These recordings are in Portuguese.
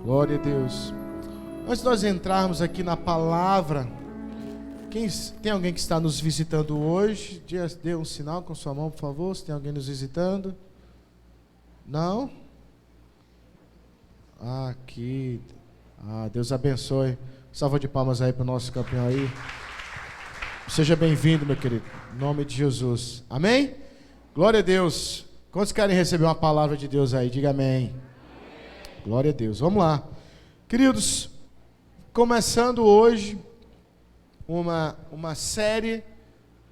Glória a Deus. Antes de nós entrarmos aqui na palavra, tem alguém que está nos visitando hoje? Dê um sinal com sua mão, por favor, se tem alguém nos visitando. Não? Aqui. Deus abençoe. Salva de palmas aí para o nosso campeão aí. Seja bem-vindo, meu querido. Em nome de Jesus. Amém? Glória a Deus. Quantos querem receber uma palavra de Deus aí? Diga amém. Glória a Deus. Vamos lá. Queridos, começando hoje uma série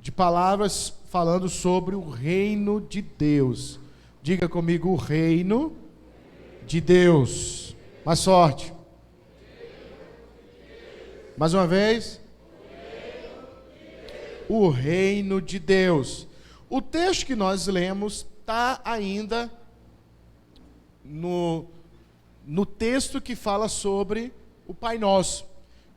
de palavras falando sobre o reino de Deus. Diga comigo, o reino de Deus. Mais forte. Mais uma vez. O reino de Deus. O texto que nós lemos está ainda no texto que fala sobre o Pai Nosso,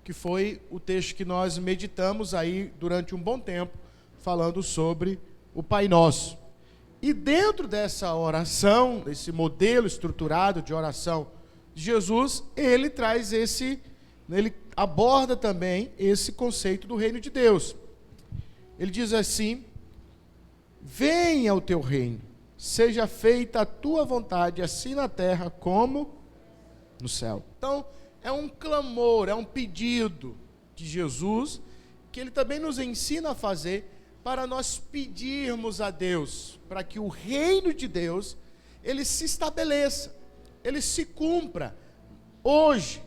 que foi o texto que nós meditamos aí durante um bom tempo, falando sobre o Pai Nosso. E dentro dessa oração, desse modelo estruturado de oração de Jesus, ele aborda também esse conceito do reino de Deus. Ele diz assim: venha o teu reino, seja feita a tua vontade, assim na terra como no céu. Então, é um clamor, é um pedido de Jesus, que ele também nos ensina a fazer, para nós pedirmos a Deus, para que o reino de Deus, ele se estabeleça, ele se cumpra, hoje,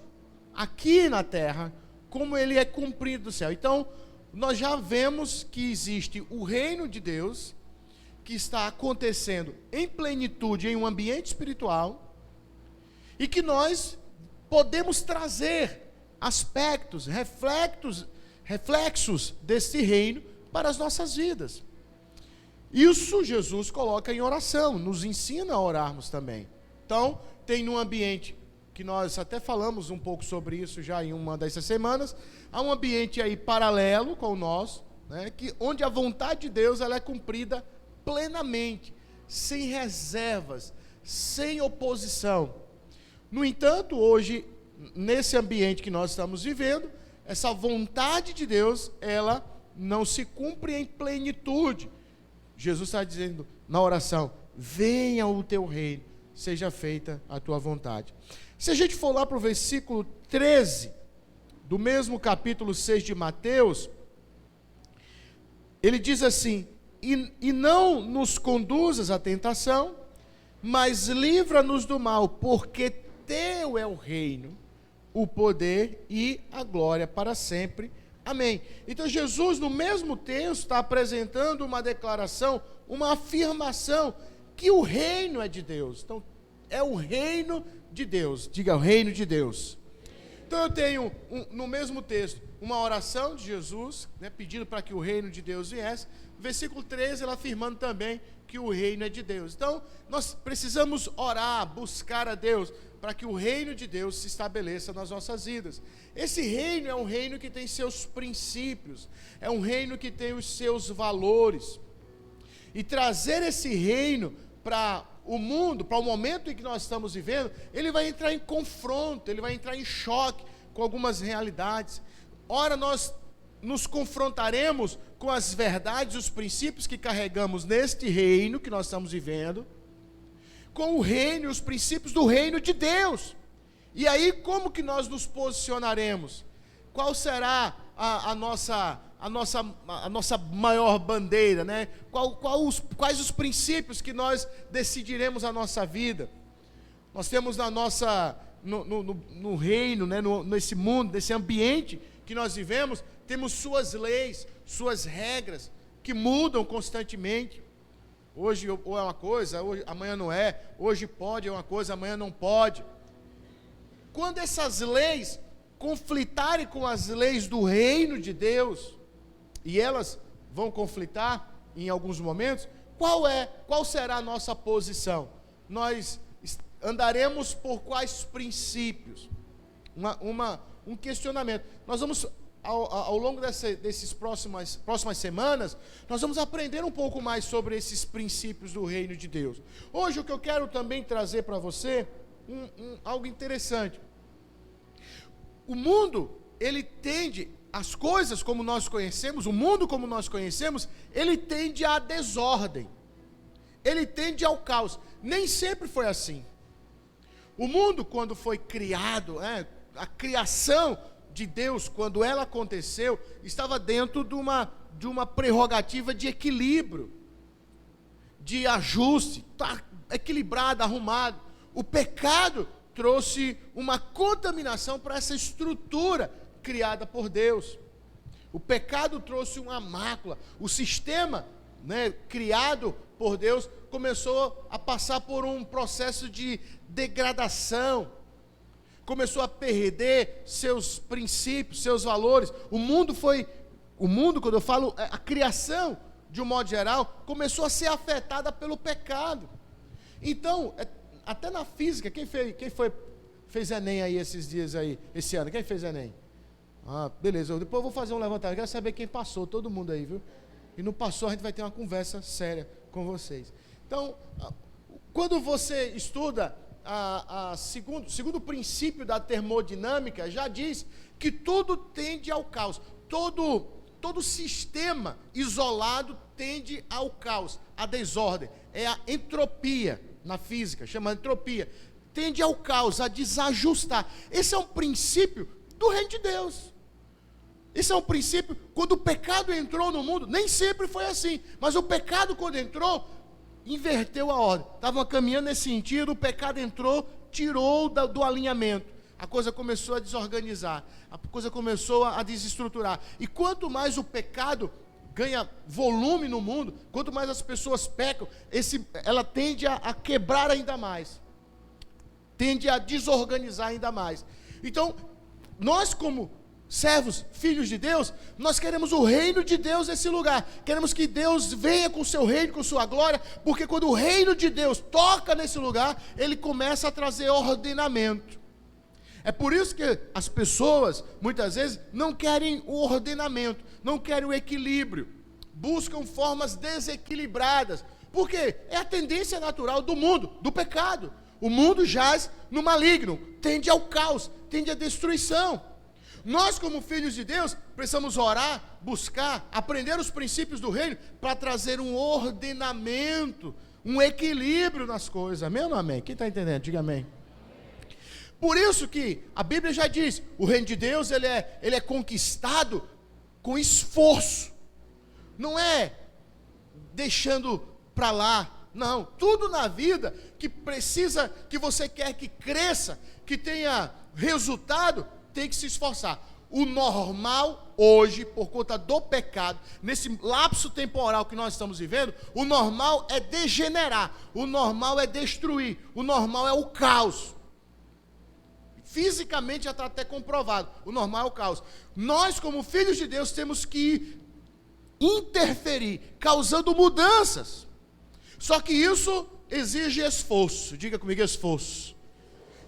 aqui na terra, como ele é cumprido no céu. Então, nós já vemos que existe o reino de Deus, que está acontecendo em plenitude, em um ambiente espiritual, e que nós podemos trazer aspectos, reflexos desse reino para as nossas vidas. Isso Jesus coloca em oração, nos ensina a orarmos também. Então, tem um ambiente que nós até falamos um pouco sobre isso já em uma dessas semanas, há um ambiente aí paralelo com o nosso, né, onde a vontade de Deus ela é cumprida plenamente, sem reservas, sem oposição. No entanto, hoje, nesse ambiente que nós estamos vivendo, essa vontade de Deus, ela não se cumpre em plenitude. Jesus está dizendo na oração: venha o teu reino, seja feita a tua vontade. Se a gente for lá para o versículo 13, do mesmo capítulo 6 de Mateus, ele diz assim: e não nos conduzas à tentação, mas livra-nos do mal, porque teu é o reino, o poder e a glória para sempre. Amém. Então Jesus, no mesmo texto, está apresentando uma declaração, uma afirmação, que o reino é de Deus. Então, é o reino de Deus. Diga, o reino de Deus. Então eu tenho, no mesmo texto, uma oração de Jesus, né, pedindo para que o reino de Deus viesse. Versículo 13, ela afirmando também que o reino é de Deus. Então, nós precisamos orar, buscar a Deus, para que o reino de Deus se estabeleça nas nossas vidas. Esse reino é um reino que tem seus princípios, é um reino que tem os seus valores. E trazer esse reino para o mundo, para o momento em que nós estamos vivendo, ele vai entrar em confronto, ele vai entrar em choque com algumas realidades. Ora, nós nos confrontaremos com as verdades, os princípios que carregamos neste reino que nós estamos vivendo, com o reino e os princípios do reino de Deus. E aí, como que nós nos posicionaremos? Qual será a nossa maior bandeira, né? Quais os princípios que nós decidiremos a nossa vida? Nós temos no reino, né? Nesse mundo, nesse ambiente que nós vivemos, temos suas leis, suas regras, que mudam constantemente. Hoje ou é uma coisa, hoje, amanhã não é. Hoje pode é uma coisa, amanhã não pode. Quando essas leis conflitarem com as leis do reino de Deus, e elas vão conflitar em alguns momentos, qual será a nossa posição? Nós andaremos por quais princípios? Um questionamento. Nós vamos, ao longo dessas próximas semanas, nós vamos aprender um pouco mais sobre esses princípios do reino de Deus. Hoje o que eu quero também trazer para você, algo interessante. o mundo, ele tende, as coisas como nós conhecemos, o mundo como nós conhecemos, ele tende à desordem, ele tende ao caos. Nem sempre foi assim. O mundo, quando foi criado, a criação de Deus, quando ela aconteceu, estava dentro de uma prerrogativa de equilíbrio, de ajuste, tá equilibrado, arrumado. O pecado trouxe uma contaminação para essa estrutura criada por Deus. O pecado trouxe uma mácula. O sistema, criado por Deus começou a passar por um processo de degradação, começou a perder seus princípios, seus valores. O mundo, quando eu falo a criação, de um modo geral, começou a ser afetada pelo pecado. Então, até na física, quem fez Enem aí esses dias aí, esse ano? Quem fez Enem? Ah, beleza, depois eu vou fazer um levantamento, eu quero saber quem passou, todo mundo aí, viu? E não passou, a gente vai ter uma conversa séria com vocês. Então, quando você estuda segundo o princípio da termodinâmica, já diz que tudo tende ao caos. Todo sistema isolado tende ao caos, à desordem. É a entropia na física, chama entropia. Tende ao caos, a desajustar. Esse é um princípio do reino de Deus. Esse é um princípio, quando o pecado entrou no mundo, nem sempre foi assim, mas o pecado, quando entrou, inverteu a ordem. Estavam caminhando nesse sentido, o pecado entrou, tirou do alinhamento. A coisa começou a desorganizar, a coisa começou a desestruturar. E quanto mais o pecado ganha volume no mundo, quanto mais as pessoas pecam, ela tende a quebrar ainda mais, tende a desorganizar ainda mais. Então, nós como servos, filhos de Deus, nós queremos o reino de Deus nesse lugar, queremos que Deus venha com o seu reino, com sua glória, porque quando o reino de Deus toca nesse lugar, ele começa a trazer ordenamento. É por isso que as pessoas, muitas vezes, não querem o ordenamento, não querem o equilíbrio, buscam formas desequilibradas, porque é a tendência natural do mundo, do pecado. O mundo jaz no maligno, tende ao caos, tende à destruição. Nós, como filhos de Deus, precisamos orar, buscar, aprender os princípios do reino, para trazer um ordenamento, um equilíbrio nas coisas. Amém ou não amém? Quem está entendendo? Diga amém. Por isso que a Bíblia já diz, o reino de Deus ele é conquistado com esforço, não é deixando para lá, não. Tudo na vida que você quer que cresça, que tenha resultado, tem que se esforçar. O normal hoje, por conta do pecado, nesse lapso temporal que nós estamos vivendo, o normal é degenerar, o normal é destruir, o normal é o caos. Fisicamente já está até comprovado, o normal é o caos. Nós, como filhos de Deus, temos que interferir, causando mudanças. Só que isso exige esforço. Diga comigo, esforço.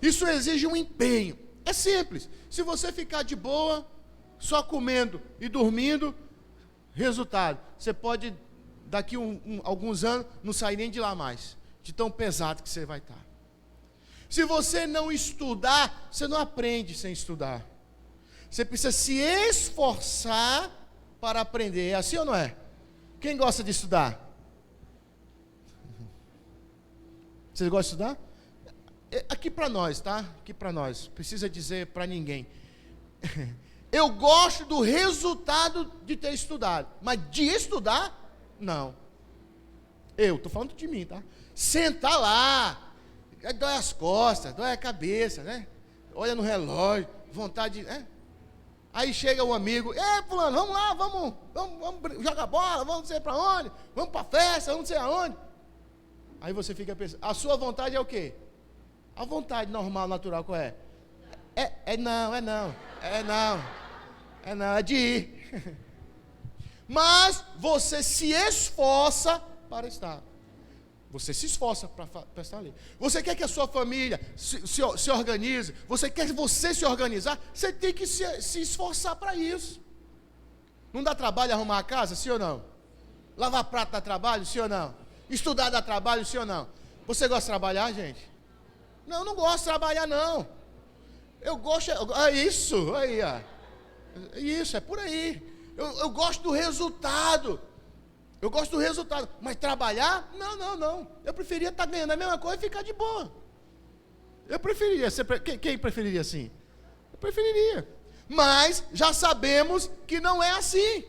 Isso exige um empenho. É simples. Se você ficar de boa, só comendo e dormindo, resultado, você pode, daqui alguns anos, não sair nem de lá mais, de tão pesado que você vai estar. Se você não estudar, você não aprende sem estudar. Você precisa se esforçar para aprender. É assim ou não é? Quem gosta de estudar? Vocês gostam de estudar? Aqui para nós, tá? Aqui para nós. Precisa dizer para ninguém. Eu gosto do resultado de ter estudado. Mas de estudar, não. Eu, estou falando de mim, tá? Sentar lá. Dói as costas, dói a cabeça, né? Olha no relógio, vontade, né? Aí chega um amigo, fulano, vamos lá, vamos jogar bola, vamos não sei para onde, vamos para festa, vamos não sei aonde. Aí você fica pensando, a sua vontade é o quê? A vontade normal, natural, qual é? É de ir. Mas você se esforça para estar. Você se esforça para estar ali. Você quer que a sua família se organize, você quer que você se organizar, você tem que se esforçar para isso. Não dá trabalho arrumar a casa, sim ou não? Lavar prato dá trabalho, sim ou não? Estudar dá trabalho, sim ou não? Você gosta de trabalhar, gente? Não gosto de trabalhar, não. Eu gosto, isso, aí, ó. Isso, é por aí. Eu gosto do resultado. Eu gosto do resultado. Mas trabalhar? Não. Eu preferia estar ganhando a mesma coisa e ficar de boa. Eu preferiria. Quem preferiria assim? Eu preferiria. Mas já sabemos que não é assim.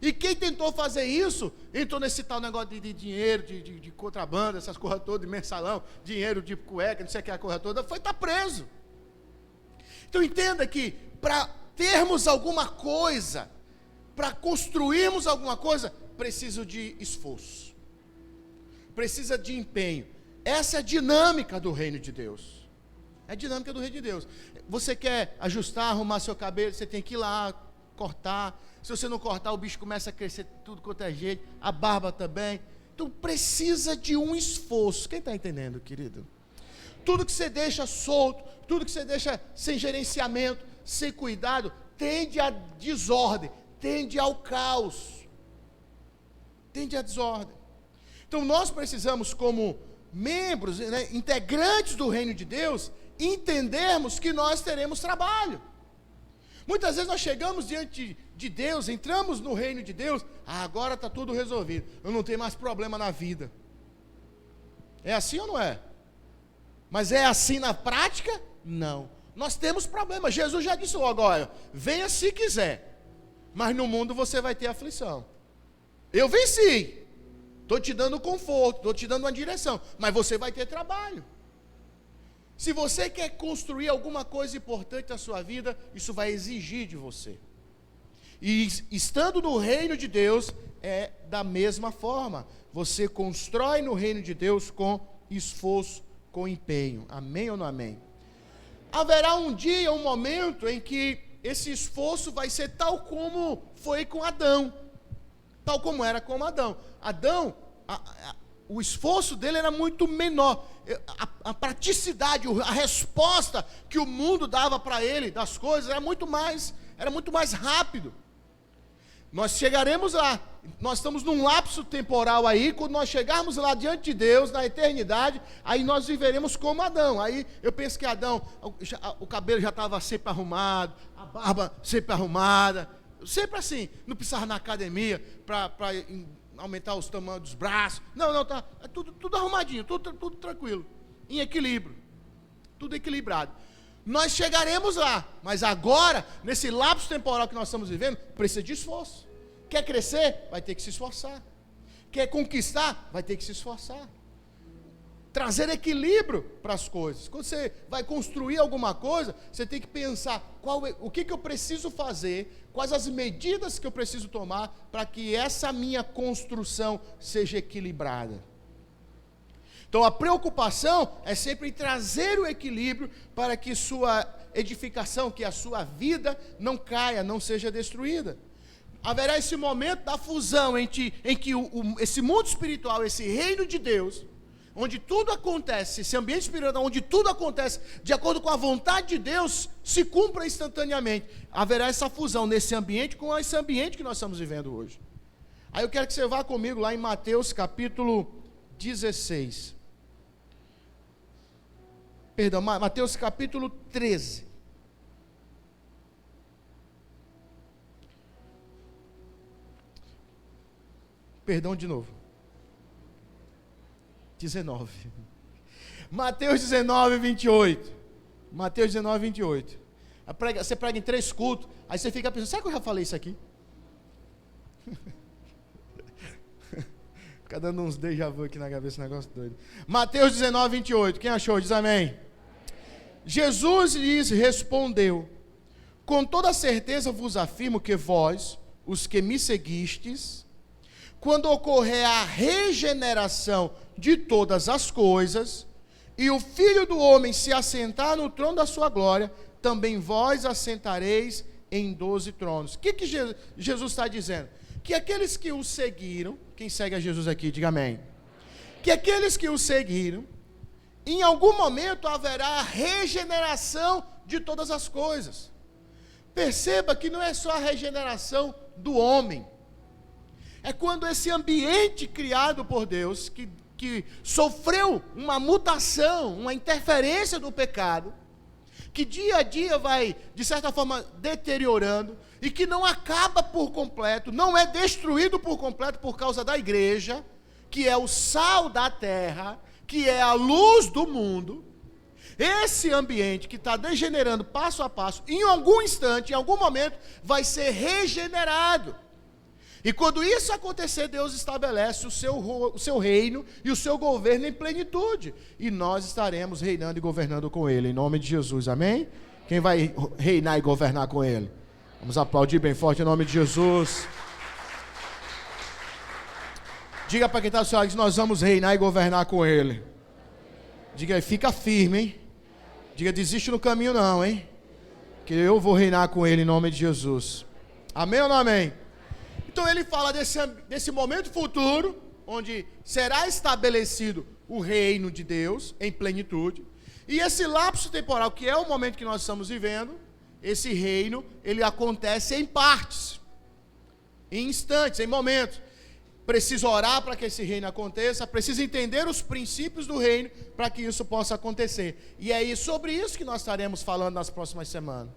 E quem tentou fazer isso, entrou nesse tal negócio de dinheiro, de contrabando, essas coisas todas, de mensalão, dinheiro de cueca, não sei o que, a coisa toda, foi estar preso. Então entenda que para termos alguma coisa, para construirmos alguma coisa, precisa de esforço, precisa de empenho. Essa é a dinâmica do reino de Deus. É a dinâmica do reino de Deus. Você quer ajustar, arrumar seu cabelo, você tem que ir lá, cortar. Se você não cortar, o bicho começa a crescer tudo quanto é jeito, a barba também. Então precisa de um esforço. Quem está entendendo, querido? Tudo que você deixa solto, tudo que você deixa sem gerenciamento, sem cuidado, tende à desordem, tende ao caos, tende à desordem. Então nós precisamos, como membros, né, integrantes do reino de Deus, entendermos que nós teremos trabalho. Muitas vezes nós chegamos diante de Deus, entramos no reino de Deus, agora está tudo resolvido, eu não tenho mais problema na vida. É assim ou não é? Mas é assim na prática? Não. Nós temos problemas. Jesus já disse logo, olha, venha se quiser, mas no mundo você vai ter aflição. Eu venci, estou te dando conforto, estou te dando uma direção, mas você vai ter trabalho. Se você quer construir alguma coisa importante na sua vida, isso vai exigir de você. E estando no reino de Deus, é da mesma forma. Você constrói no reino de Deus com esforço, com empenho. Amém ou não amém? Haverá um dia, um momento em que esse esforço vai ser tal como foi com Adão. Tal como era com Adão. Adão, o esforço dele era muito menor. A praticidade, a resposta que o mundo dava para ele das coisas era muito mais rápido. Nós chegaremos lá, nós estamos num lapso temporal aí, quando nós chegarmos lá diante de Deus, na eternidade, aí nós viveremos como Adão. Aí eu penso que Adão, o cabelo já estava sempre arrumado, a barba sempre arrumada, sempre assim, não precisava na academia para aumentar os tamanhos dos braços. Não, tá é tudo arrumadinho, tudo tranquilo, em equilíbrio, tudo equilibrado. Nós chegaremos lá, mas agora, nesse lapso temporal que nós estamos vivendo, precisa de esforço. Quer crescer? Vai ter que se esforçar. Quer conquistar? Vai ter que se esforçar. Trazer equilíbrio para as coisas. Quando você vai construir alguma coisa, você tem que pensar o que eu preciso fazer, quais as medidas que eu preciso tomar para que essa minha construção seja equilibrada. Então a preocupação é sempre em trazer o equilíbrio para que sua edificação, que a sua vida não caia, não seja destruída. Haverá esse momento da fusão em que esse mundo espiritual, esse reino de Deus, onde tudo acontece, esse ambiente espiritual, onde tudo acontece de acordo com a vontade de Deus, se cumpra instantaneamente. Haverá essa fusão nesse ambiente com esse ambiente que nós estamos vivendo hoje. Aí eu quero que você vá comigo lá em Mateus capítulo 16. Perdão, Mateus capítulo 13. Perdão de novo. 19. Mateus 19, 28. Mateus 19, 28. Você prega em 3 cultos, aí você fica pensando, será que eu já falei isso aqui? Fica dando uns déjà vu aqui na cabeça, esse negócio doido. Mateus 19, 28. Quem achou? Diz amém. Jesus lhes respondeu: com toda certeza vos afirmo que vós, os que me seguistes, quando ocorrer a regeneração de todas as coisas, e o Filho do Homem se assentar no trono da sua glória, também vós assentareis em 12 tronos. O que Jesus está dizendo? Que aqueles que o seguiram, quem segue a Jesus aqui, diga amém. Que aqueles que o seguiram, em algum momento haverá a regeneração de todas as coisas. Perceba que não é só a regeneração do homem. É quando esse ambiente criado por Deus, que sofreu uma mutação, uma interferência do pecado, que dia a dia vai, de certa forma, deteriorando, e que não acaba por completo, não é destruído por completo por causa da igreja, que é o sal da terra, que é a luz do mundo. Esse ambiente que está degenerando passo a passo, em algum instante, em algum momento, vai ser regenerado. E quando isso acontecer, Deus estabelece o seu reino e o seu governo em plenitude. E nós estaremos reinando e governando com Ele, em nome de Jesus, amém? Quem vai reinar e governar com Ele? Vamos aplaudir bem forte em nome de Jesus. Diga para quem está ao seu lado que nós vamos reinar e governar com Ele. Diga aí, fica firme, hein? Diga, desiste no caminho não, hein? Que eu vou reinar com Ele em nome de Jesus. Amém ou não amém? Então ele fala desse momento futuro, onde será estabelecido o reino de Deus em plenitude. E esse lapso temporal, que é o momento que nós estamos vivendo, esse reino, ele acontece em partes, em instantes, em momentos. Precisa orar para que esse reino aconteça, precisa entender os princípios do reino para que isso possa acontecer. E é sobre isso que nós estaremos falando nas próximas semanas.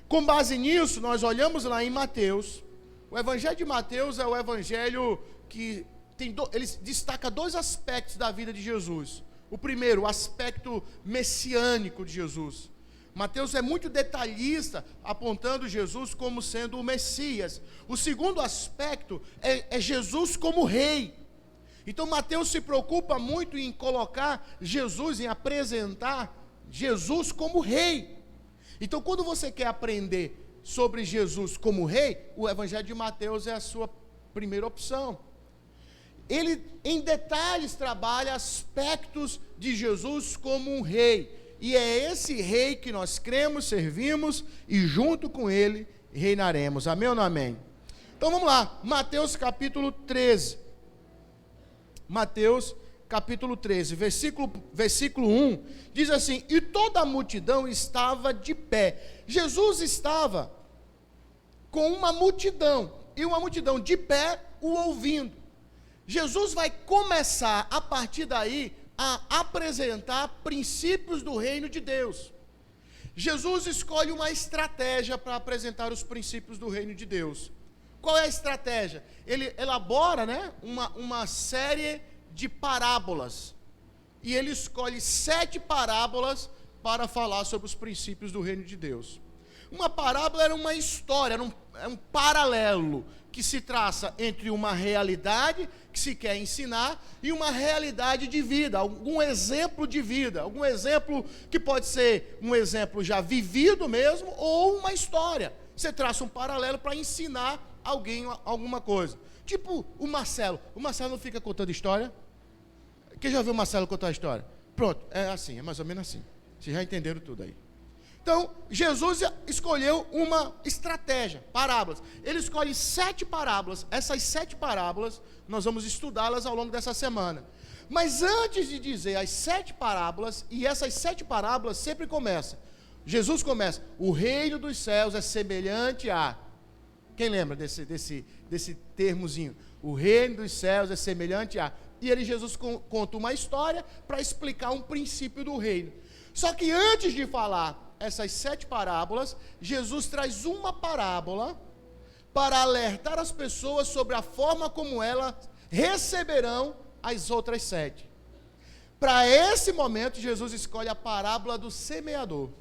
Com base nisso, nós olhamos lá em Mateus. O evangelho de Mateus é o evangelho que ele destaca dois aspectos da vida de Jesus. O primeiro, o aspecto messiânico de Jesus. Mateus é muito detalhista, apontando Jesus como sendo o Messias. O segundo aspecto é Jesus como rei. Então Mateus se preocupa muito em colocar Jesus, em apresentar Jesus como rei. Então quando você quer aprender sobre Jesus como rei, o evangelho de Mateus é a sua primeira opção. Ele em detalhes trabalha aspectos de Jesus como um rei. E é esse rei que nós cremos, servimos e junto com ele reinaremos. Amém ou não amém? Então vamos lá, Mateus capítulo 13. Mateus capítulo 13, versículo 1, diz assim: e toda a multidão estava de pé. Jesus estava com uma multidão, e uma multidão de pé o ouvindo. Jesus vai começar a partir daí a apresentar princípios do reino de Deus. Jesus escolhe uma estratégia para apresentar os princípios do reino de Deus. Qual é a estratégia? Ele elabora, uma série de parábolas. E ele escolhe 7 parábolas para falar sobre os princípios do reino de Deus. Uma parábola era uma história, era um paralelo que se traça entre uma realidade que se quer ensinar e uma realidade de vida, algum exemplo de vida, algum exemplo que pode ser um exemplo já vivido mesmo ou uma história. Você traça um paralelo para ensinar alguém alguma coisa. Tipo o Marcelo não fica contando história? Quem já viu o Marcelo contar a história? Pronto, é assim, é mais ou menos assim. Vocês já entenderam tudo aí. Então, Jesus escolheu uma estratégia, parábolas. Ele escolhe 7 parábolas. Essas 7 parábolas, nós vamos estudá-las ao longo dessa semana. Mas antes de dizer as 7 parábolas, e essas 7 parábolas sempre começam. Jesus começa: o reino dos céus é semelhante a... Quem lembra desse termozinho? O reino dos céus é semelhante a... E Jesus conta uma história para explicar um princípio do reino. Só que antes de falar essas 7 parábolas, Jesus traz uma parábola para alertar as pessoas sobre a forma como elas receberão as outras 7. Para esse momento, Jesus escolhe a parábola do semeador.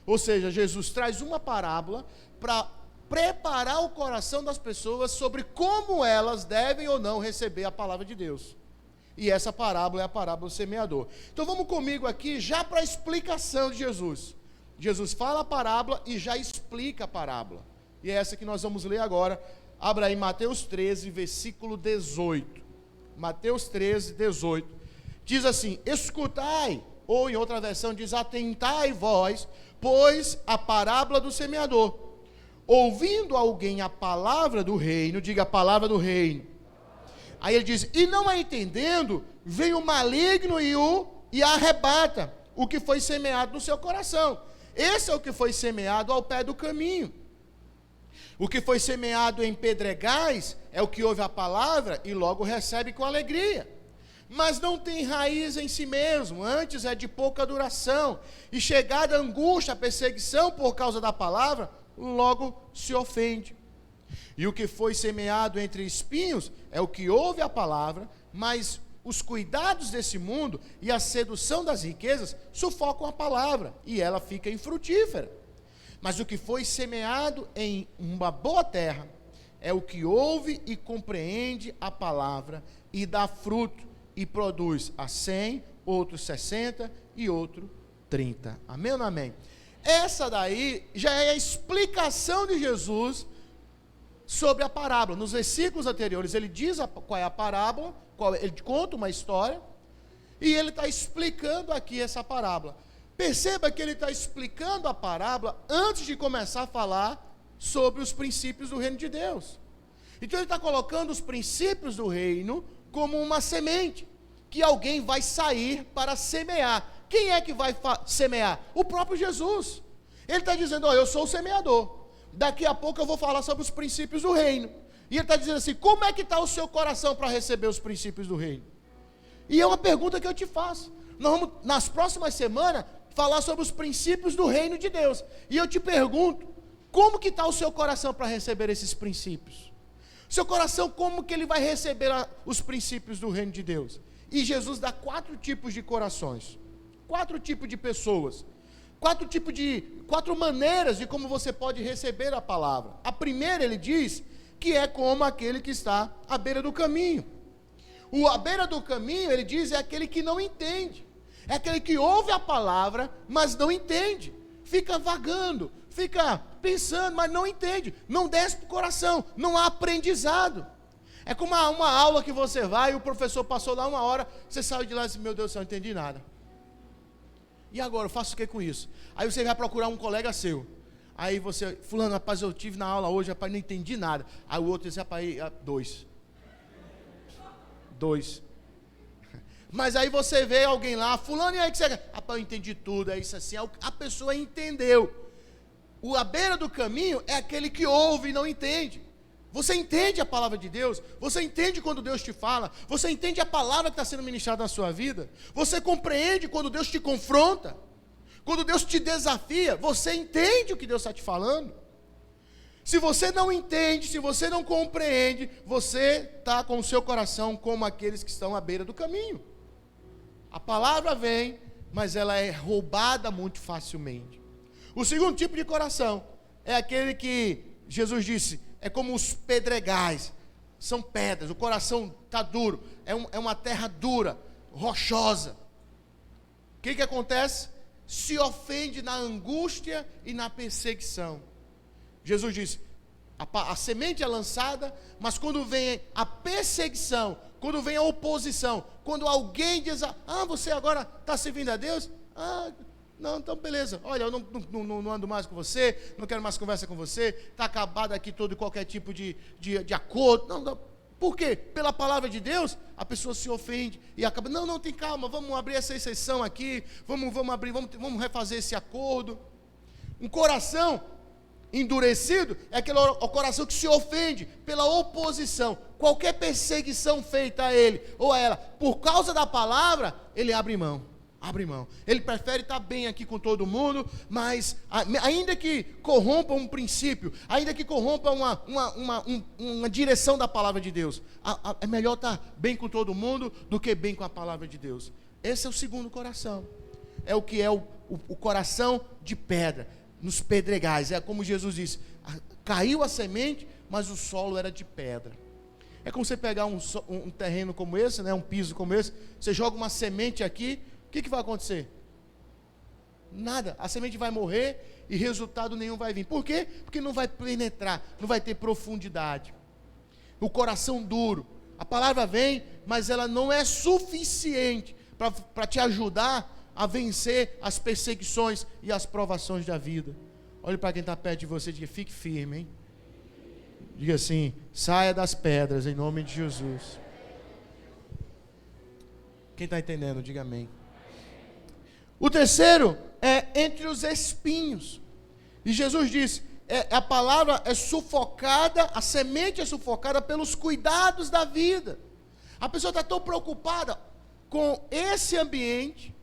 Ou seja, Jesus traz uma parábola para preparar o coração das pessoas sobre como elas devem ou não receber a palavra de Deus. E essa parábola é a parábola do semeador. Então vamos comigo aqui já para a explicação de Jesus. Jesus fala a parábola e já explica a parábola. E é essa que nós vamos ler agora. Abra aí Mateus 13, versículo 18. Mateus 13, 18. Diz assim: escutai, ou em outra versão diz: atentai vós, pois a parábola do semeador. Ouvindo alguém a palavra do reino, diga a palavra do reino. Aí ele diz: e não a entendendo, vem o maligno e arrebata o que foi semeado no seu coração. Esse é o que foi semeado ao pé do caminho. O que foi semeado em pedregais é o que ouve a palavra e logo recebe com alegria. mas não tem raiz em si mesmo, antes é de pouca duração, e chegada a angústia, a perseguição por causa da palavra, logo se ofende. E o que foi semeado entre espinhos é o que ouve a palavra, mas os cuidados desse mundo e a sedução das riquezas sufocam a palavra, e ela fica infrutífera. Mas o que foi semeado em uma boa terra é o que ouve e compreende a palavra e dá fruto, e produz a 100, outro 60 e outro 30. Amém ou não amém? Essa daí já é a explicação de Jesus sobre a parábola. Nos versículos anteriores ele diz qual é a parábola, ele conta uma história, e ele está explicando aqui essa parábola. Perceba que ele está explicando a parábola antes de começar a falar sobre os princípios do reino de Deus. Então ele está colocando os princípios do reino como uma semente, que alguém vai sair para semear. Quem é que vai semear? O próprio Jesus. Ele está dizendo, eu sou o semeador. Daqui a pouco eu vou falar sobre os princípios do reino. E ele está dizendo assim, como é que está o seu coração para receber os princípios do reino? E é uma pergunta que eu te faço. Nós vamos, nas próximas semanas, falar sobre os princípios do reino de Deus. E eu te pergunto, como que está o seu coração para receber esses princípios? Seu coração, como que ele vai receber os princípios do reino de Deus? E Jesus dá 4 tipos de corações, 4 tipos de pessoas, 4 maneiras de como você pode receber a palavra. A primeira, ele diz, que é como aquele que está à beira do caminho. À beira do caminho, ele diz, é aquele que não entende. É aquele que ouve a palavra, mas não entende. Fica vagando, fica pensando, mas não entende. Não desce para o coração, não há aprendizado. É como uma aula que você vai, e o professor passou lá 1 hora, você saiu de lá e diz, meu Deus do céu, não entendi nada. E agora, eu faço o que com isso? Aí você vai procurar um colega seu. Aí você, fulano, rapaz, eu tive na aula hoje, rapaz, não entendi nada. Aí o outro diz, rapaz, 2. Mas aí você vê alguém lá, fulano, e aí que você... Rapaz, eu entendi tudo, é isso assim. A pessoa entendeu. À beira do caminho é aquele que ouve e não entende. Você entende a palavra de Deus? Você entende quando Deus te fala? Você entende a palavra que está sendo ministrada na sua vida? Você compreende quando Deus te confronta? Quando Deus te desafia, você entende o que Deus está te falando? Se você não entende, se você não compreende, você está com o seu coração como aqueles que estão à beira do caminho. A palavra vem, mas ela é roubada muito facilmente. O segundo tipo de coração é aquele que Jesus disse, é como os pedregais, são pedras, o coração está duro, é uma terra dura, rochosa. O que acontece? Se ofende na angústia e na perseguição. Jesus disse, a semente é lançada, mas quando vem a perseguição, quando vem a oposição, quando alguém diz, você agora está servindo a Deus? Não, então beleza, olha, eu não ando mais com você, não quero mais conversa com você, está acabado aqui todo e qualquer tipo de acordo. Não. Por quê? Pela palavra de Deus, a pessoa se ofende e acaba, não, tem calma, vamos abrir essa exceção aqui, vamos vamos refazer esse acordo. Um coração endurecido é aquele coração que se ofende pela oposição. Qualquer perseguição feita a ele ou a ela, por causa da palavra, ele abre mão. Ele prefere estar bem aqui com todo mundo, mas ainda que corrompa um princípio, ainda que corrompa uma direção da palavra de Deus, é melhor estar bem com todo mundo do que bem com a palavra de Deus. Esse é o segundo coração. É o que é o coração de pedra, nos pedregais. É como Jesus disse, caiu a semente, mas o solo era de pedra. É como você pegar um terreno como esse, né, um piso como esse, você joga uma semente aqui, o que vai acontecer? Nada, a semente vai morrer e resultado nenhum vai vir. Por quê? Porque não vai penetrar, não vai ter profundidade. O coração duro, a palavra vem, mas ela não é suficiente para te ajudar a vencer as perseguições e as provações da vida. Olhe para quem está perto de você e diga, fique firme, hein? Diga assim, saia das pedras em nome de Jesus. Quem está entendendo, diga amém. O terceiro é entre os espinhos. E Jesus disse, a palavra é sufocada, a semente é sufocada pelos cuidados da vida. A pessoa está tão preocupada, com esse ambiente,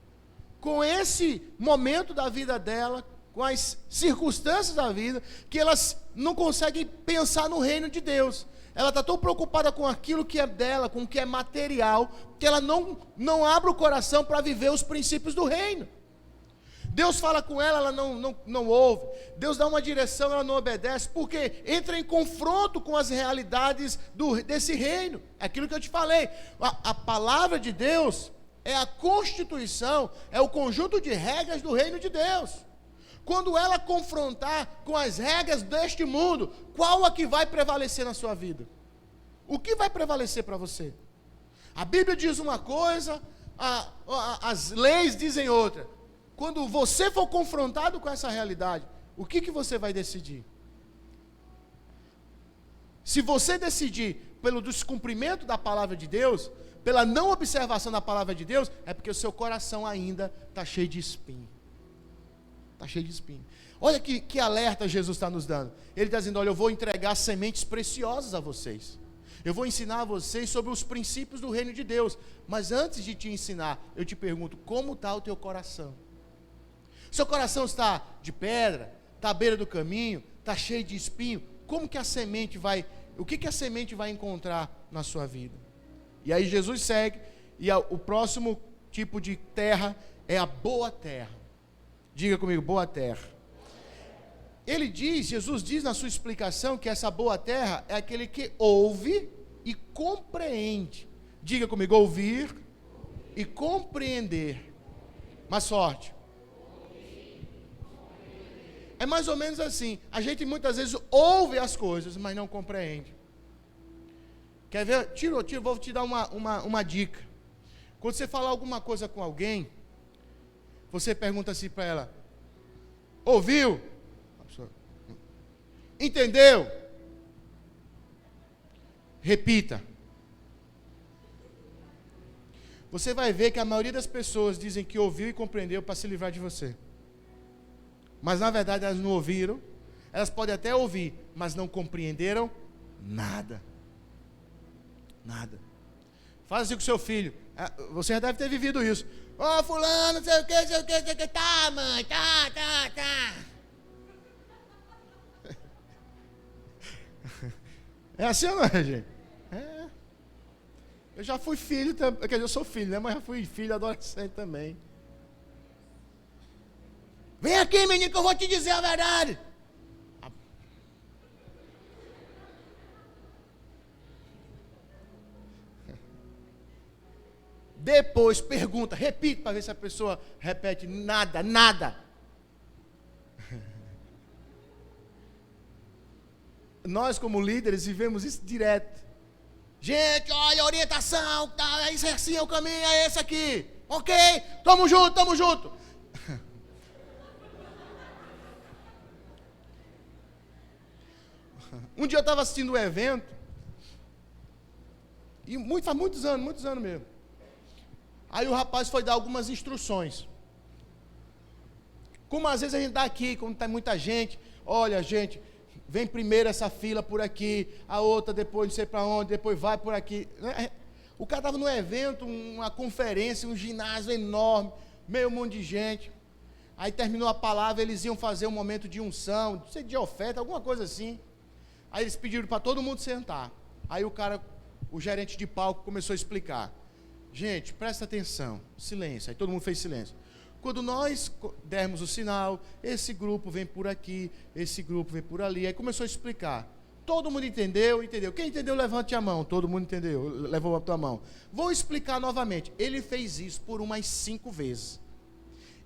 com esse momento da vida dela, com as circunstâncias da vida, que elas não conseguem pensar no reino de Deus. Ela está tão preocupada com aquilo que é dela, com o que é material, que ela não abre o coração para viver os princípios do reino. Deus fala com ela, ela não ouve. Deus dá uma direção, ela não obedece, porque entra em confronto com as realidades desse reino. É aquilo que eu te falei. A palavra de Deus é a constituição, é o conjunto de regras do reino de Deus. Quando ela confrontar com as regras deste mundo, qual a que vai prevalecer na sua vida? O que vai prevalecer para você? A Bíblia diz uma coisa, as leis dizem outra. Quando você for confrontado com essa realidade, o que você vai decidir? Se você decidir pelo descumprimento da palavra de Deus, pela não observação da palavra de Deus, é porque o seu coração ainda está cheio de espinho. Está cheio de espinho. Olha que alerta Jesus está nos dando. Ele está dizendo, olha, eu vou entregar sementes preciosas a vocês. Eu vou ensinar a vocês sobre os princípios do reino de Deus. Mas antes de te ensinar, eu te pergunto, como está o teu coração? Seu coração está de pedra, está à beira do caminho, está cheio de espinho. Como que a semente vai, o que a semente vai encontrar na sua vida? E aí Jesus segue, e o próximo tipo de terra é a boa terra. Diga comigo, boa terra. Jesus diz na sua explicação que essa boa terra é aquele que ouve e compreende. Diga comigo, ouvir e compreender. Mais forte. É mais ou menos assim, a gente muitas vezes ouve as coisas, mas não compreende. Quer ver? Vou te dar uma dica. Quando você falar alguma coisa com alguém, você pergunta assim para ela, ouviu? Entendeu? Repita. Você vai ver que a maioria das pessoas dizem que ouviu e compreendeu para se livrar de você. Mas na verdade elas não ouviram, elas podem até ouvir, mas não compreenderam nada. Nada. Faz assim com o seu filho, você já deve ter vivido isso. Fulano, não sei o que, tá mãe, tá. É assim ou não é, gente? É. Eu já fui filho, quer dizer, eu sou filho, né? Mas já fui filho adolescente também. Vem aqui, menino, que eu vou te dizer a verdade. Depois pergunta, repite para ver se a pessoa repete nada. Nós como líderes vivemos isso direto. Gente, olha a orientação, tá, isso é assim, o caminho é esse aqui. Ok, tamo junto. Um dia eu estava assistindo um evento, e faz muitos anos mesmo. Aí o rapaz foi dar algumas instruções. Como às vezes a gente dá aqui, quando tem muita gente, olha gente, vem primeiro essa fila por aqui, a outra depois não sei para onde, depois vai por aqui. O cara estava num evento, uma conferência, um ginásio enorme, meio mundo de gente. Aí terminou a palavra, eles iam fazer um momento de unção, não sei, de oferta, alguma coisa assim. Aí eles pediram para todo mundo sentar. Aí o gerente de palco começou a explicar. Gente, presta atenção, silêncio. Aí todo mundo fez silêncio. Quando nós dermos o sinal, esse grupo vem por aqui, esse grupo vem por ali. Aí começou a explicar. Todo mundo entendeu? Quem entendeu, levante a mão. Todo mundo entendeu, levou a tua mão. Vou explicar novamente. Ele fez isso por umas 5 vezes.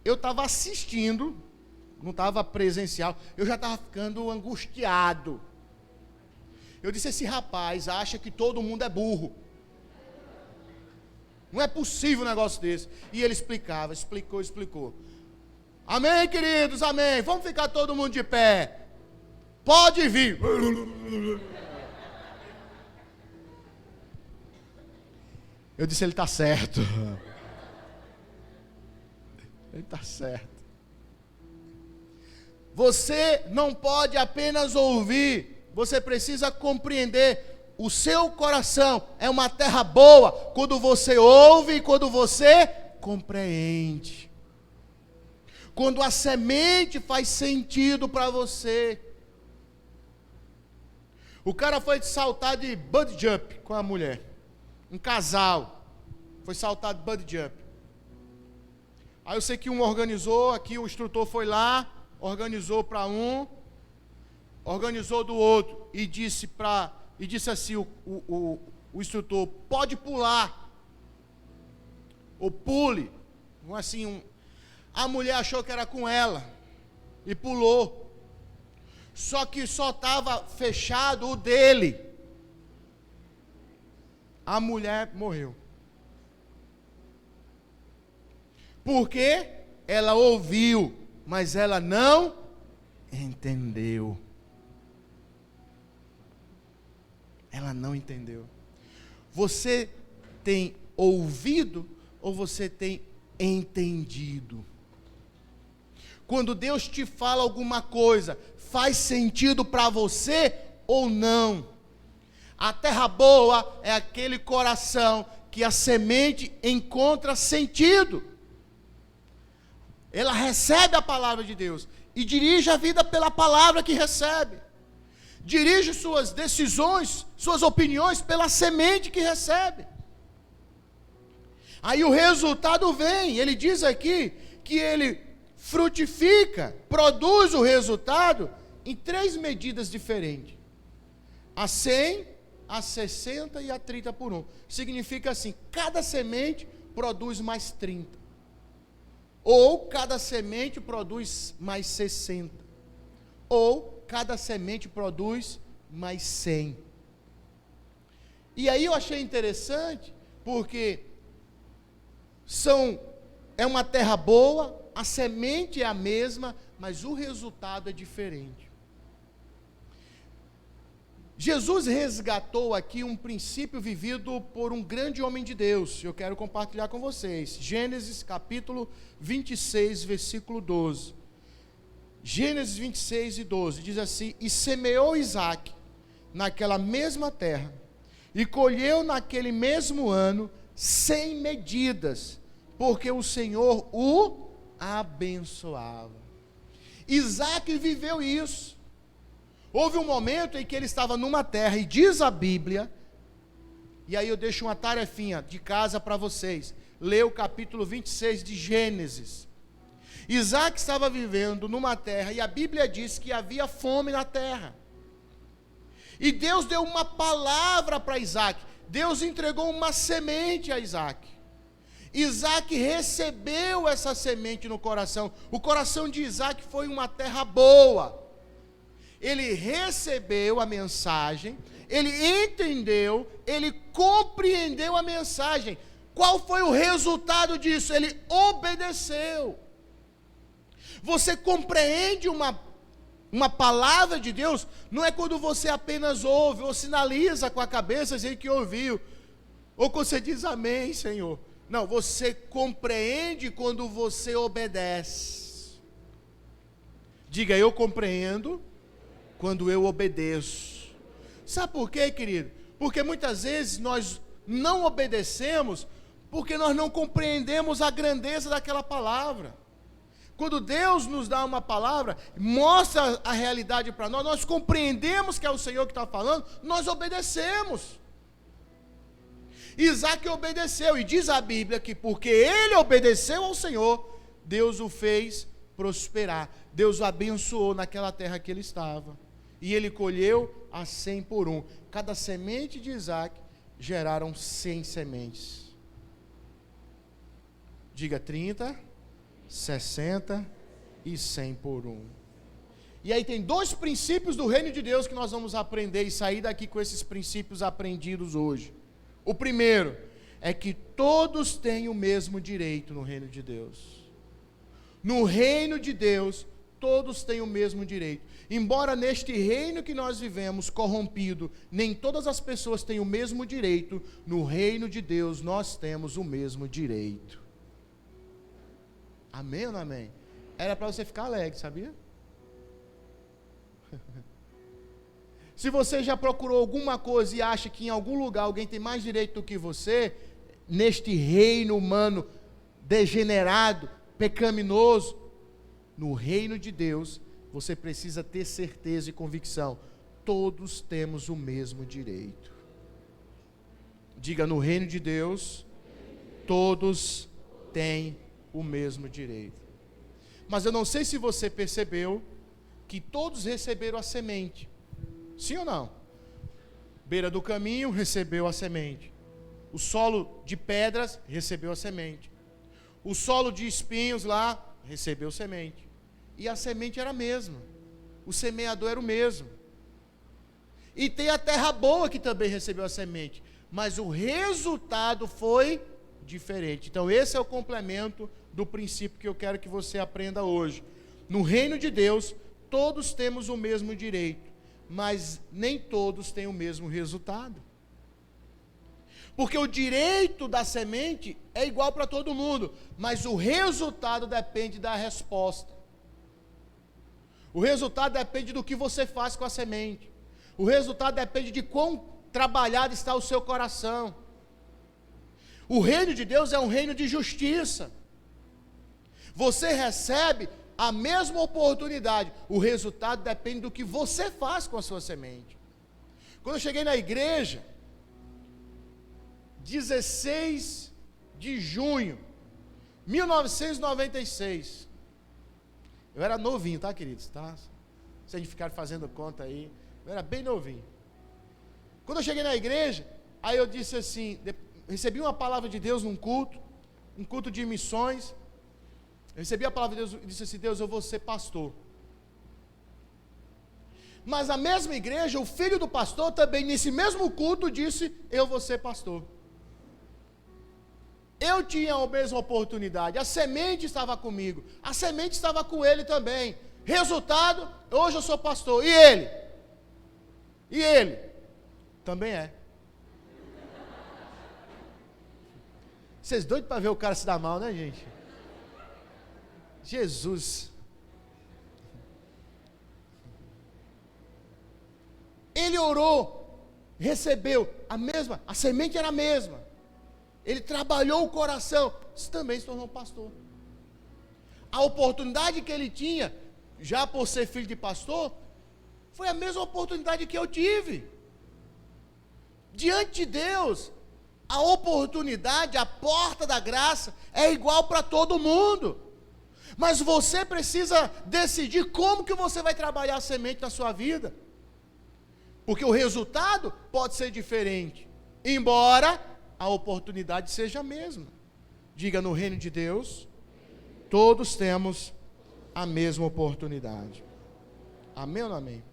Eu estava assistindo, não estava presencial, eu já estava ficando angustiado. Eu disse, esse rapaz acha que todo mundo é burro. Não é possível um negócio desse. E ele explicou. Amém, queridos, amém. Vamos ficar todo mundo de pé. Pode vir. Eu disse, ele está certo. Ele está certo. Você não pode apenas ouvir, você precisa compreender o seu coração é uma terra boa quando você ouve e quando você compreende. Quando a semente faz sentido para você. O cara foi saltar de bungee jump com a mulher. Um casal foi saltar de bungee jump. Aí eu sei que um organizou, aqui o instrutor foi lá, organizou para um, organizou do outro e disse assim o instrutor, pode pular. Ou pule. Assim, a mulher achou que era com ela e pulou. Só que só estava fechado o dele. A mulher morreu. Porque ela ouviu, mas ela não entendeu. Ela não entendeu. Você tem ouvido ou você tem entendido? Quando Deus te fala alguma coisa, faz sentido para você ou não? A terra boa é aquele coração que a semente encontra sentido. Ela recebe a palavra de Deus e dirige a vida pela palavra que recebe. Dirige suas decisões, suas opiniões pela semente que recebe. Aí o resultado vem. Ele diz aqui que ele frutifica, produz o resultado em 3 medidas diferentes. A 100, a 60 e a 30 por 1. Significa assim, cada semente produz mais 30. Ou cada semente produz mais 60. Ou cada semente produz mais 100. E aí eu achei interessante, porque é uma terra boa, a semente é a mesma, mas o resultado é diferente. Jesus resgatou aqui um princípio vivido por um grande homem de Deus. Eu quero compartilhar com vocês. Gênesis capítulo 26, versículo 12. Gênesis 26 e 12 diz assim: e semeou Isaque naquela mesma terra, e colheu naquele mesmo ano 100 medidas, porque o Senhor o abençoava. Isaque viveu isso. Houve um momento em que ele estava numa terra, e diz a Bíblia, e aí eu deixo uma tarefinha de casa para vocês, lê o capítulo 26 de Gênesis. Isaque estava vivendo numa terra, e a Bíblia diz que havia fome na terra, e Deus deu uma palavra para Isaque. Deus entregou uma semente a Isaque. Isaque recebeu essa semente no coração. O coração de Isaque foi uma terra boa. Ele recebeu a mensagem, ele entendeu, ele compreendeu a mensagem. Qual foi o resultado disso? Ele obedeceu. Você compreende uma palavra de Deus, não é quando você apenas ouve, ou sinaliza com a cabeça, dizendo que ouviu, ou quando você diz amém, Senhor. Não, você compreende quando você obedece. Diga, eu compreendo quando eu obedeço. Sabe por quê, querido? Porque muitas vezes nós não obedecemos porque nós não compreendemos a grandeza daquela palavra. Quando Deus nos dá uma palavra, mostra a realidade para nós, nós compreendemos que é o Senhor que está falando, nós obedecemos. Isaque obedeceu, e diz a Bíblia que porque ele obedeceu ao Senhor, Deus o fez prosperar. Deus o abençoou naquela terra que ele estava. E ele colheu a 100 por 1. Cada semente de Isaque geraram 100 sementes. Diga 30, 60 e 100 por 1. E aí tem 2 princípios do reino de Deus que nós vamos aprender e sair daqui com esses princípios aprendidos hoje. O primeiro é que todos têm o mesmo direito no reino de Deus. No reino de Deus, todos têm o mesmo direito. Embora neste reino que nós vivemos corrompido, nem todas as pessoas têm o mesmo direito, no reino de Deus nós temos o mesmo direito. Amém ou não amém? Era para você ficar alegre, sabia? Se você já procurou alguma coisa e acha que em algum lugar alguém tem mais direito do que você, neste reino humano degenerado, pecaminoso, no reino de Deus, você precisa ter certeza e convicção. Todos temos o mesmo direito. Diga, no reino de Deus, todos têm o mesmo direito. Mas eu não sei se você percebeu que todos receberam a semente. Sim ou não? Beira do caminho recebeu a semente. O solo de pedras recebeu a semente. O solo de espinhos lá recebeu semente. E a semente era a mesma. O semeador era o mesmo. E tem a terra boa que também recebeu a semente. Mas o resultado foi diferente. Então esse é o complemento do princípio que eu quero que você aprenda hoje. No reino de Deus, todos temos o mesmo direito, mas nem todos têm o mesmo resultado. Porque o direito da semente é igual para todo mundo, mas o resultado depende da resposta. O resultado depende do que você faz com a semente. O resultado depende de quão trabalhado está o seu coração. O reino de Deus é um reino de justiça. Você recebe a mesma oportunidade. O resultado depende do que você faz com a sua semente. Quando eu cheguei na igreja, 16 de junho, 1996. Eu era novinho, tá, queridos? Tá? Sem ficar fazendo conta aí. Eu era bem novinho. Quando eu cheguei na igreja, aí eu disse assim, recebi uma palavra de Deus num culto, um culto de missões. Eu recebi a palavra de Deus e disse assim, Deus, eu vou ser pastor. Mas a mesma igreja, o filho do pastor também, nesse mesmo culto, disse, eu vou ser pastor. Eu tinha a mesma oportunidade, a semente estava comigo, a semente estava com ele também. Resultado, hoje eu sou pastor. E ele? E ele? Também é. Vocês doidos para ver o cara se dar mal, né, gente? Jesus. Ele orou, recebeu a semente era a mesma. Ele trabalhou o coração, também se tornou pastor. A oportunidade que ele tinha, já por ser filho de pastor, foi a mesma oportunidade que eu tive. Diante de Deus, a oportunidade, a porta da graça é igual para todo mundo. Mas você precisa decidir como que você vai trabalhar a semente na sua vida. Porque o resultado pode ser diferente, embora a oportunidade seja a mesma. Diga, no reino de Deus, todos temos a mesma oportunidade. Amém ou não amém?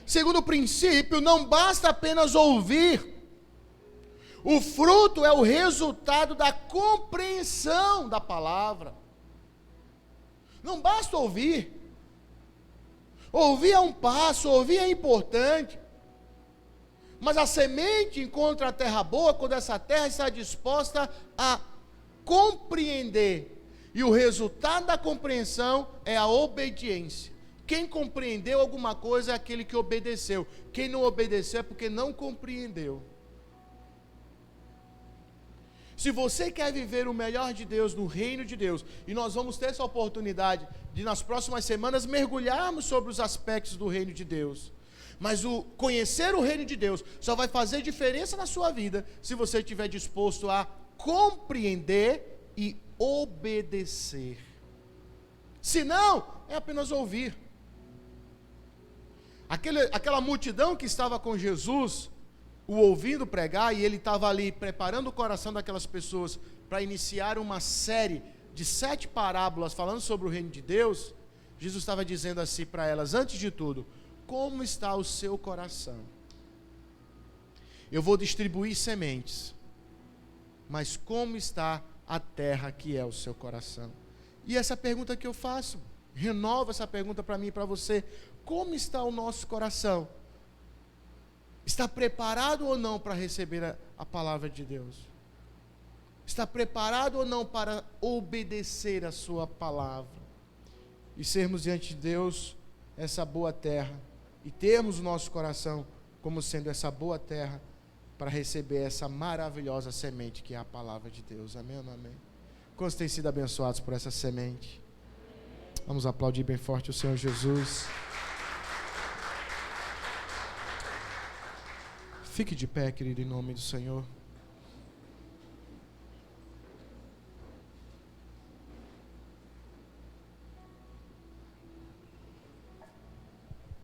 Segundo princípio, não basta apenas ouvir. O fruto é o resultado da compreensão da palavra. Não basta ouvir. Ouvir é um passo, ouvir é importante. Mas a semente encontra a terra boa quando essa terra está disposta a compreender. E o resultado da compreensão é a obediência. Quem compreendeu alguma coisa é aquele que obedeceu. Quem não obedeceu é porque não compreendeu. Se você quer viver o melhor de Deus no reino de Deus, e nós vamos ter essa oportunidade de nas próximas semanas mergulharmos sobre os aspectos do reino de Deus. Mas conhecer o reino de Deus só vai fazer diferença na sua vida se você estiver disposto a compreender e obedecer. Se não, é apenas ouvir. Aquela multidão que estava com Jesus, o ouvindo pregar, e ele estava ali preparando o coração daquelas pessoas para iniciar uma série de 7 parábolas falando sobre o reino de Deus. Jesus estava dizendo assim para elas, antes de tudo, como está o seu coração? Eu vou distribuir sementes, mas como está a terra que é o seu coração? E essa pergunta que eu faço, renova essa pergunta para mim e para você, como está o nosso coração? Está preparado ou não para receber a palavra de Deus? Está preparado ou não para obedecer a sua palavra? E sermos diante de Deus essa boa terra, e termos o nosso coração como sendo essa boa terra para receber essa maravilhosa semente que é a palavra de Deus. Amém ou não amém? Quantos têm sido abençoados por essa semente? Vamos aplaudir bem forte o Senhor Jesus. Fique de pé, querido, em nome do Senhor.